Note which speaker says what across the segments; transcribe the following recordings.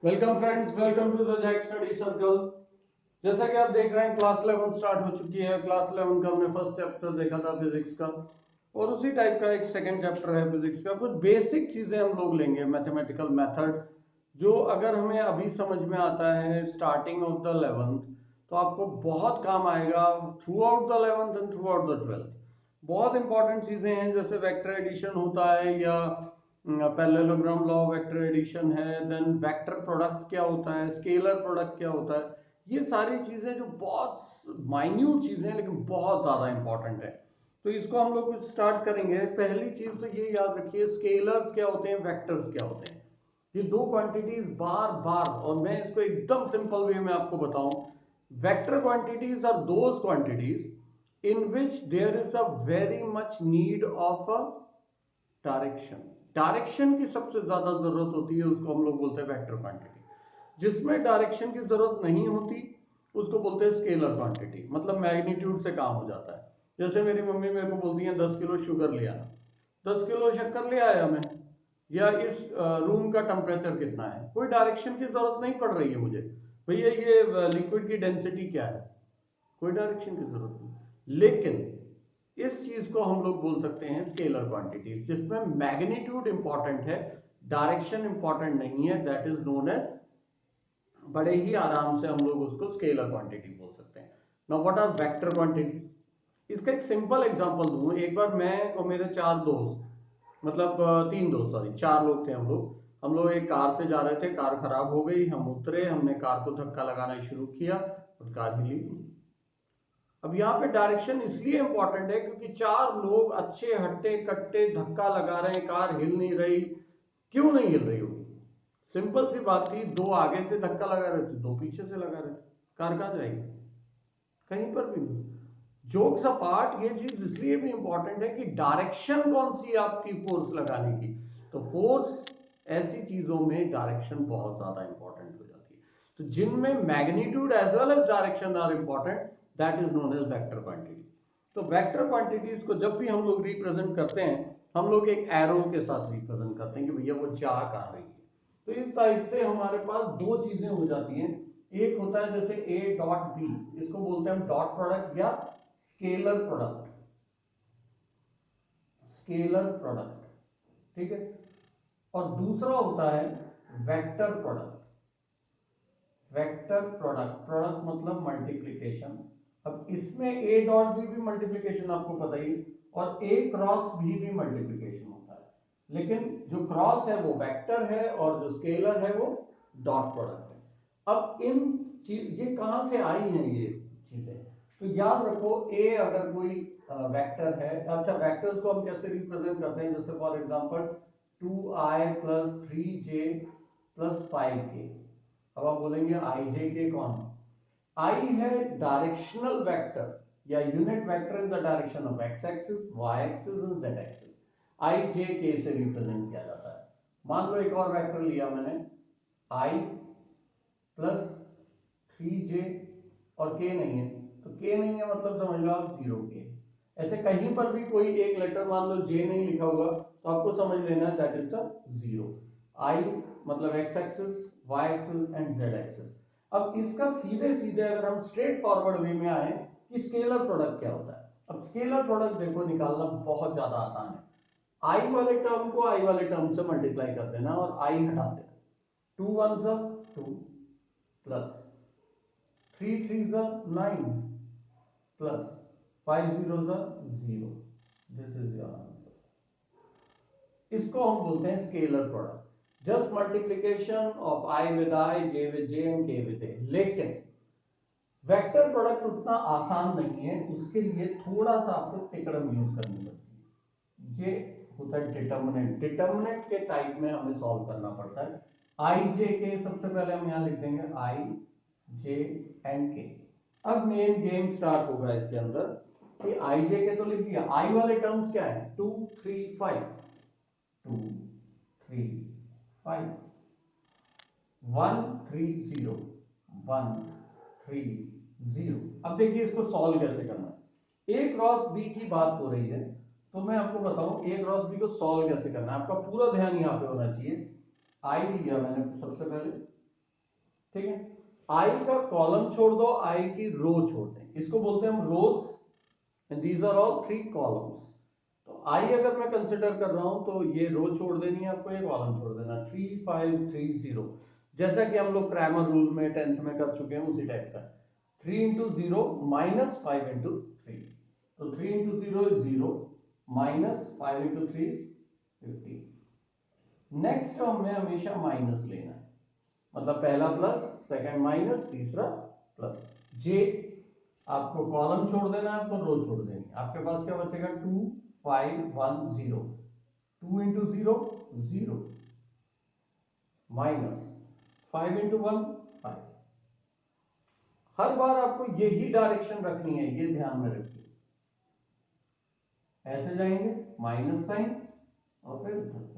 Speaker 1: Welcome friends, welcome to the Jack study circle. जैसा कि आप देख रहे हैं, क्लास 11 स्टार्ट हो चुकी है। क्लास 11 का हमने फर्स्ट चैप्टर देखा था फिजिक्स का, और उसी टाइप का एक सेकंड चैप्टर है फिजिक्स का। कुछ बेसिक चीजें हम लोग लेंगे, मैथमेटिकल मेथड, जो अगर हमें अभी समझ में आता है स्टार्टिंग ऑफ द 11th, तो आपको बहुत काम आएगा through out the 11th and through out the 12th। बहुत इंपॉर्टेंट चीजें हैं, जैसे वेक्टर एडिशन होता है या पैरेललोग्राम लॉ, वेक्टर एडिशन है, देन वेक्टर प्रोडक्ट क्या होता है, स्केलर प्रोडक्ट क्या होता है। ये सारी चीजें जो बहुत माइन्यूट चीजें हैं लेकिन बहुत ज्यादा इंपॉर्टेंट है। तो इसको हम लोग स्टार्ट करेंगे। पहली चीज तो ये याद रखिए, स्केलर्स क्या होते हैं, वेक्टर्स क्या होते हैं। ये दो क्वांटिटीज बार बार, और मैं इसको एकदम सिंपल वे में आपको बताऊं, vector quantities are those quantities in which there is a very much need of a direction. Direction की सबसे ज्यादा जरूरत होती है, उसको हम लोग बोलते हैं वेक्टर क्वांटिटी। जिसमें डायरेक्शन की जरूरत नहीं होती उसको बोलते हैं स्केलर क्वांटिटी, मतलब मैग्नीट्यूड से काम हो जाता है। जैसे मेरी मम्मी मेरे को बोलती है 10 किलो शुगर ले आना, 10 किलो शक्कर ले आया मैं, या इस रूम का टेम्परेचर कितना है, कोई डायरेक्शन की जरूरत नहीं पड़ रही है मुझे। भैया ये लिक्विड की डेंसिटी क्या है, कोई डायरेक्शन की जरूरत नहीं। लेकिन इस चीज को हम लोग बोल सकते हैं स्केलर क्वांटिटीज, जिसमें मैग्नीट्यूड इंपॉर्टेंट है, डायरेक्शन इंपॉर्टेंट नहीं है। दैट इज नोन एज, बड़े ही आराम से हम लोग उसको स्केलर क्वांटिटी बोल सकते हैं। Now what are vector quantities? इसका एक सिंपल एग्जांपल दूं। एक बार मैं और मेरे चार दोस्त, मतलब तीन दोस्त, सॉरी चार लोग थे हम लोग एक कार से जा रहे थे, कार खराब हो गई, हम उतरे, हमने कार को धक्का लगाना शुरू किया और कार हिली। अब यहाँ पे डायरेक्शन इसलिए इंपॉर्टेंट है क्योंकि चार लोग अच्छे हट्टे कट्टे धक्का लगा रहे हैं, कार हिल नहीं रही। क्यों नहीं हिल रही होगी? सिंपल सी बात थी, दो आगे से धक्का लगा रहे थे, दो पीछे से लगा रहे थे, कार कहाँ जाएगी? कहीं पर भी नहीं। जोक्स अपार्ट, ये चीज इसलिए भी इंपॉर्टेंट है कि डायरेक्शन कौन सी है आपकी फोर्स लगाने की। तो फोर्स, ऐसी चीजों में डायरेक्शन बहुत ज्यादा इंपॉर्टेंट हो जाती है। तो जिनमें magnitude as well as direction are important, that is known as vector quantity. तो वेक्टर क्वांटिटीज को जब भी हम लोग रिप्रेजेंट करते हैं, हम लोग एक एरो के साथ रिप्रेजेंट करते हैं कि भैया वो जा कर रही है। तो इस टाइप से हमारे पास दो चीजें हो जाती हैं। एक होता है जैसे ए डॉट बी, इसको बोलते हैं हम डॉट प्रोडक्ट या स्केलर प्रोडक्ट, स्केलर प्रोडक्ट, ठीक है। और दूसरा होता है vector product. Vector product, product मतलब मल्टीप्लीकेशन। अब इसमें ए डॉट बी भी मल्टीप्लीकेशन आपको पता ही, और ए क्रॉस भी मल्टीप्लीकेशन होता है। लेकिन जो क्रॉस है वो वेक्टर है और जो स्केलर है वो डॉट प्रोडक्ट है। अब इन चीज, ये कहां से आई हैं ये चीजें? तो याद रखो, ए अगर कोई वेक्टर है, अच्छा वेक्टर्स को हम कैसे रिप्रेजेंट करते हैं, जैसे for example 2i plus 3j plus 5k। अब आप बोलेंगे आई जे के कौन? आई है डायरेक्शनल वेक्टर या unit vector in the direction of x axis, y axis and z axis. I J K से रिप्रेजेंट किया जाता है। मान लो एक और वेक्टर लिया मैंने, आई प्लस 3j, और k नहीं है, तो k नहीं है मतलब समझ लो आप 0k। ऐसे कहीं पर भी कोई एक लेटर मान लो j नहीं लिखा हुआ, तो आपको समझ लेना that is the zero. I मतलब x axis, y axis and z axis. अब इसका सीधे सीधे अगर हम स्ट्रेट फॉरवर्ड वे में आए कि स्केलर प्रोडक्ट क्या होता है। अब स्केलर प्रोडक्ट देखो निकालना बहुत ज्यादा आसान है। आई वाले टर्म को आई वाले टर्म से मल्टीप्लाई कर देना और आई हटा देना। 2 1 2 plus 3 3 9 plus 5 0 0। This is your answer. इसको हम बोलते हैं scalar product, just multiplication of I with I, J with J and के विद ए। लेकिन वेक्टर प्रोडक्ट उतना आसान नहीं है, उसके लिए थोड़ा सा आपको तिकड़म यूज करनी पड़ती है। ये होता है डिटर्मिनेंट। डिटर्मिनेंट के टाइप में हमें सॉल्व करना पड़ता है। आई जे के, सबसे पहले हम यहां लिख देंगे आई जे एंड के। अब मेन गेम स्टार्ट होगा इसके अंदर कि आई जे के तो लिख दिया, आई वाले टर्म्स क्या है? 2 3 5, 2 3 5, 1 3 0, 1 3 0। अब देखिए इसको सॉल्व कैसे करना है। ए क्रॉस बी की बात हो रही है, तो मैं आपको बताऊं ए क्रॉस बी को सॉल्व कैसे करना है। आपका पूरा ध्यान यहां पे होना चाहिए। आई लिया मैंने सबसे पहले, ठीक है, आई का कॉलम छोड़ दो, आई की रो छोड़ दें, इसको बोलते हैं हम rows, and these are all 3 columns. तो आई अगर मैं कंसिडर कर रहा हूं तो ये रो छोड़ देनी है आपको, ये कॉलम छोड़ देना, 3 5 3 0, जैसा कि हम लोग क्रैमर रूल में 10th में कर चुके हैं उसी टाइप का। 3 इंटू 0 माइनस 5 इंटू 3, तो 3 into 0 is 0, minus 5 into 3 15। Next term में हमेशा माइनस लेना है, मतलब पहला प्लस, सेकंड माइनस, तीसरा प्लस। जे आपको कॉलम छोड़ देना है, आपको रो छोड़ देनी है, आपके पास क्या बचेगा 2 5 1 0, 2 इंटू 0 0, माइनस 5 इंटू 1 5। हर बार आपको यही डायरेक्शन रखनी है, ये ध्यान में रखिए। ऐसे जाएंगे माइनस साइन और फिर इधर को।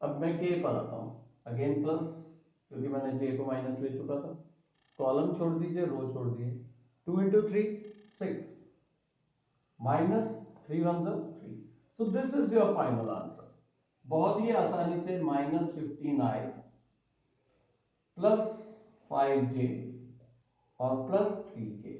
Speaker 1: अब मैं के पर आता हूं, अगेन प्लस, क्योंकि मैंने जे को माइनस ले चुका था। कॉलम छोड़ दीजिए, रो छोड़ दीजिए, 2 into 3 6, minus 3 1 3। So this is your final answer. बहुत ही आसानी से माइनस 15i प्लस 5j और प्लस 3k,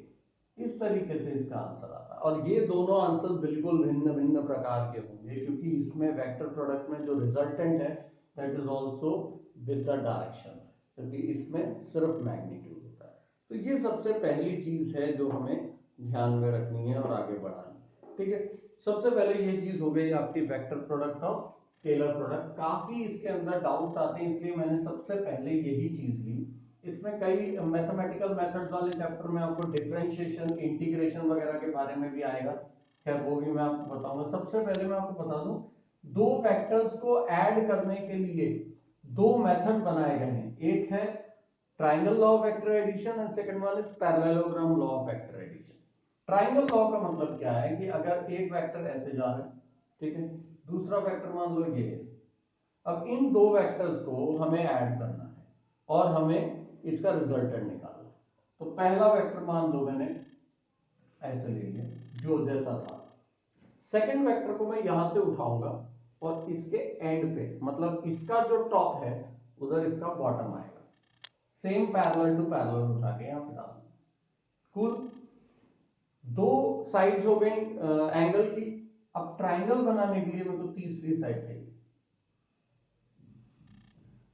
Speaker 1: इस तरीके से इसका आंसर आता है। और ये दोनों आंसर बिल्कुल भिन्न भिन्न प्रकार के होंगे, क्योंकि इसमें वेक्टर प्रोडक्ट में जो रिजल्टेंट है that is also with the direction, क्योंकि इसमें सिर्फ मैग्नीट्यूड होता है। तो ये सबसे पहली चीज है जो हमें ध्यान में रखनी है और आगे बढ़ानी है। ठीक है, सबसे पहले ये चीज हो गई आपकी वेक्टर प्रोडक्ट और स्केलर प्रोडक्ट। काफी इसके अंदर डाउट्स आते हैं, इसलिए मैंने सबसे पहले यही चीज ली। इसमें कई मैथमेटिकल मेथड्स वाले चैप्टर में आपको डिफरेंशिएशन, इंटीग्रेशन वगैरह के बारे में भी आएगा, खैर वो भी मैं आपको बताऊंगा। सबसे पहले मैं आपको बता दूं, दो वेक्टर्स को ऐड करने के लिए दो मेथड बनाए गए हैं। एक है triangle law of vector addition and second one is parallelogram law of vector addition. Triangle law का मतलब क्या है कि अगर एक वेक्टर ऐसे जा रहा है, ठीक है, दूसरा वेक्टर मान लो ये है, अब इन दो वेक्टर्स को हमें ऐड करना है और हमें इसका रिजल्टेंट निकालना है। तो पहला वेक्टर मान लो मैंने ऐसे ले लिया जो जैसा था, सेकंड वेक्टर को मैं यहां से उठाऊंगा और इसके एंड पे, मतलब इसका जो टॉप है उधर इसका बॉटम आएगा, सेम पैरेलल टू पैरेलल उठा के यहां पे डालूंगा। कूल, दो साइड्स हो गई एंगल की। अब ट्राइंगल बनाने के लिए मेरे को तीसरी साइड चाहिए।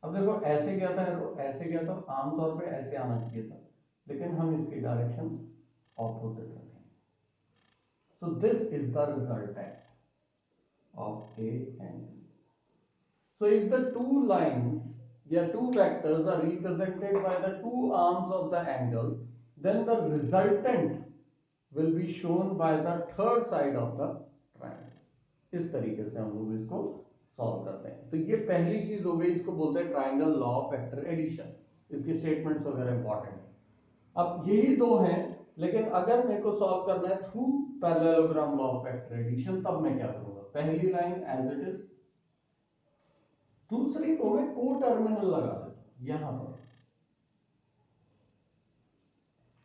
Speaker 1: अब देखो ऐसे गया था एरो, ऐसे गया था, आमतौर पे ऐसे आना चाहिए था, लेकिन हम इसकी डायरेक्शन ऑपोजिट रखें। So this is the resultant of a angle. So if the two lines या two vectors are represented by the two arms of the angle, then the resultant will be shown by the third side of the triangle। इस तरीके से हम लोग इसको solve करते हैं। तो ये पहली चीज हो गई, इसको बोलते हैं triangle law of vector addition. इसकी स्टेटमेंट्स वगैरह इंपॉर्टेंट है। अब यही दो हैं, लेकिन अगर मेरे को सॉल्व करना है through parallelogram law of vector addition, तब मैं क्या करूंगा, पहली लाइन एज इट इज, दूसरी को मैं को टर्मिनल लगा देता हूं यहां पर।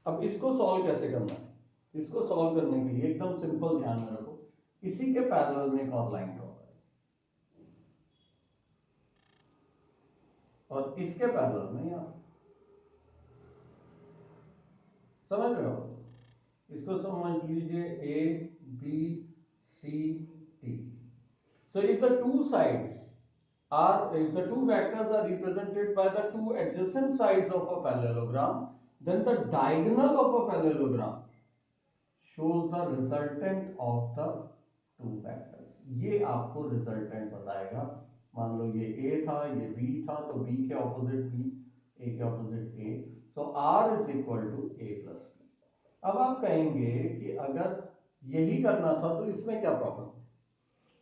Speaker 1: अब इसको सॉल्व कैसे करना है, इसको सॉल्व करने के लिए एकदम सिंपल, ध्यान में रखो, इसी के पैरेलल में एक और लाइन ड्रॉ करें और इसके पैरेलल में यहां, समझ रहे हो, इसको समझ लीजिए A B C D. So if the two sides are, if the two vectors are represented by the two adjacent sides of a parallelogram, then the diagonal of a parallelogram shows the resultant of the two vectors। ये आपको resultant बताएगा। मान लो ये a था, ये b था, तो b के ऑपोजिट b, a के opposite a, so r is equal to a plus b। अब आप कहेंगे कि अगर यही करना था तो इसमें क्या प्रॉब्लम,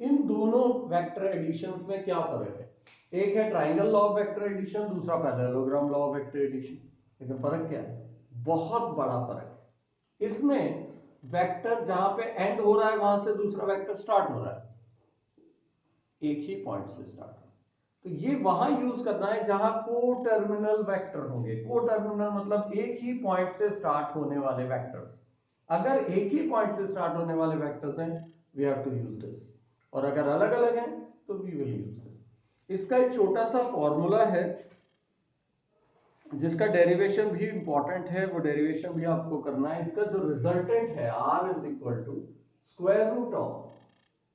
Speaker 1: इन दोनों वेक्टर एडिशन में क्या फर्क है, एक है triangle law of vector addition, दूसरा parallelogram law of vector addition, लेकिन फर्क क्या है, बहुत बड़ा फर्क है। इसमें वेक्टर जहां पे एंड हो रहा है वहां से दूसरा वेक्टर स्टार्ट हो रहा है, एक ही पॉइंट से स्टार्ट हो, तो ये वहां यूज करना है जहां को टर्मिनल वेक्टर होंगे। को टर्मिनल मतलब एक ही पॉइंट से स्टार्ट होने वाले वेक्टर्स। अगर एक ही पॉइंट से स्टार्ट होने वाले वेक्टर्स हैं, we have to use this, और अगर अलग अलग हैं तो वी विल यूज दिस। इसका एक छोटा सा फॉर्मूला है, जिसका डेरिवेशन भी इंपॉर्टेंट है, वो डेरिवेशन भी आपको करना है। इसका जो रिजल्टेंट है r is equal to square root of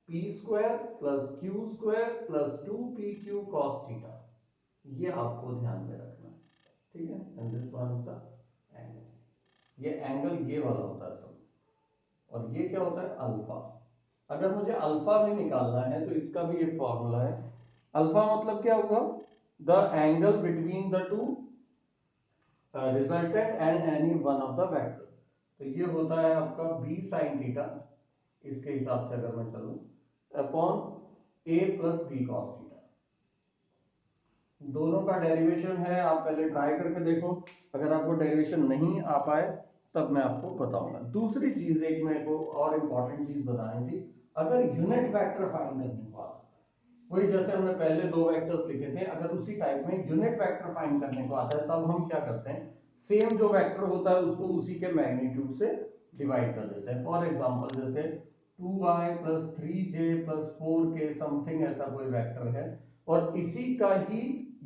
Speaker 1: p square plus q square plus 2pq cos theta, ये आपको ध्यान में रखना है, ठीक है। And this one is the angle, ये एंगल ये वाला होता है सब, और ये क्या होता है अल्फा। अगर मुझे अल्फा भी निकालना है तो इसका भी एक फॉर्मूला है। अल्फा मतलब क्या होगा, the angle between the two resultant and any one of the vector. तो ये होता है आपका b sin थीटा, इसके हिसाब से अगर मैं चलूं, upon a plus b cos theta. दोनों का डेरिवेशन है, आप पहले ट्राई करके देखो, अगर आपको डेरिवेशन नहीं आ पाए तब मैं आपको बताऊंगा। दूसरी चीज एक मेरे को और इंपॉर्टेंट चीज बतानी थी, अगर यूनिट वेक्टर फाइंड करने को आता, वही जैसे हमने पहले दो वेक्टर्स लिखे थे, अगर उसी टाइप में यूनिट वेक्टर फाइंड करने को आता है तब हम क्या करते हैं, सेम जो वेक्टर होता है उसको उसी के मैग्नीट्यूड से डिवाइड कर देते हैं। फॉर एग्जांपल जैसे 2i plus 3j plus 4k something ऐसा कोई वेक्टर है, और इसी का ही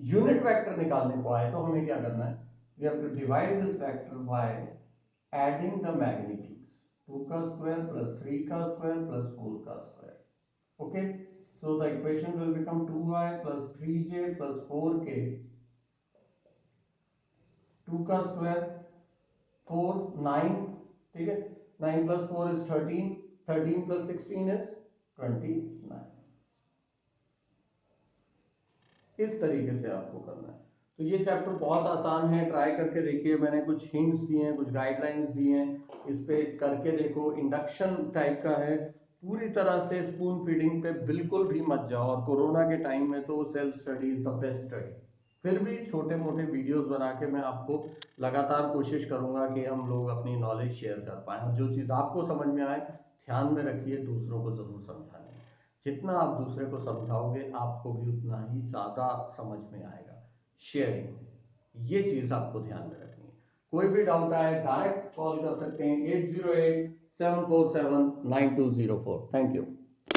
Speaker 1: यूनिट वेक्टर निकालने को आए तो हमें क्या करना है, we have to divide this vector by adding the magnitudes, 2 का स्क्वायर प्लस 3 का स्क्वायर प्लस 4 का square. Okay, so the equation will become 2i plus 3j plus 4k, 2 का स्क्वायर 4 9, ठीक है, 9 plus 4 is 13, 13 plus 16 is 29। इस तरीके से आपको करना है। तो ये चैप्टर बहुत आसान है, ट्राई करके देखिए, मैंने कुछ हिंट्स दिए हैं, कुछ गाइडलाइंस दिए हैं, इस पे करके देखो। इंडक्शन टाइप का है, पूरी तरह से स्पून फीडिंग पे बिल्कुल भी मत जाओ, और कोरोना के टाइम में तो self study is the best study. फिर भी छोटे मोटे वीडियोस बना के मैं आपको लगातार कोशिश करूंगा कि हम लोग अपनी नॉलेज शेयर कर पाए, और जो चीज़ आपको समझ में आए ध्यान में रखिए, दूसरों को जरूर समझाने। जितना आप दूसरे को समझाओगे आपको भी उतना ही ज्यादा समझ में आएगा। शेयरिंग, ये चीज आपको ध्यान में रखनी है। कोई भी डाउट आए डायरेक्ट कॉल कर सकते हैं 808-747-9204। Thank you.